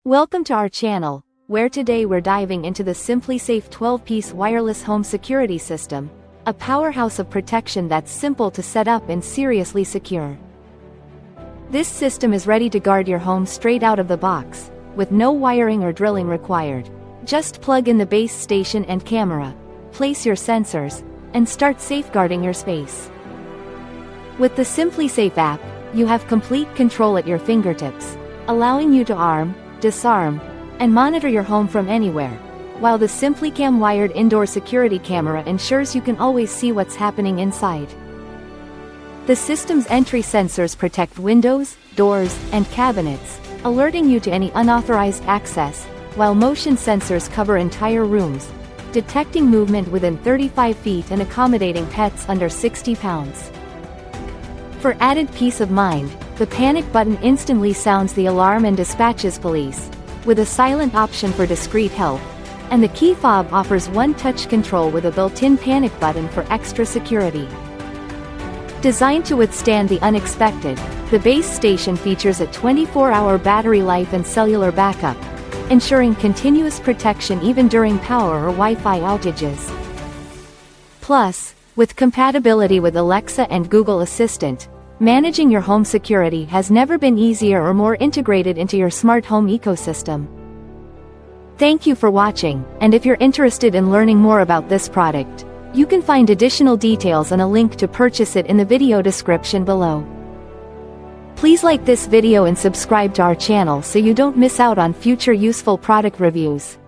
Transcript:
Welcome to our channel, where today we're diving into the SimpliSafe 12-piece wireless home security system, a powerhouse of protection that's simple to set up and seriously secure. This system is ready to guard your home straight out of the box, with no wiring or drilling required. Just plug in the base station and camera, place your sensors, and start safeguarding your space. With the SimpliSafe app, you have complete control at your fingertips, allowing you to arm, disarm, and monitor your home from anywhere, while the SimpliCam wired indoor security camera ensures you can always see what's happening inside. The system's entry sensors protect windows, doors, and cabinets, alerting you to any unauthorized access, while motion sensors cover entire rooms, detecting movement within 35 feet and accommodating pets under 60 pounds. For added peace of mind, the panic button instantly sounds the alarm and dispatches police, with a silent option for discreet help, and the key fob offers one-touch control with a built-in panic button for extra security. Designed to withstand the unexpected, the base station features a 24-hour battery life and cellular backup, ensuring continuous protection even during power or Wi-Fi outages. Plus, with compatibility with Alexa and Google Assistant, managing your home security has never been easier or more integrated into your smart home ecosystem. Thank you for watching, and if you're interested in learning more about this product, you can find additional details and a link to purchase it in the video description below. Please like this video and subscribe to our channel so you don't miss out on future useful product reviews.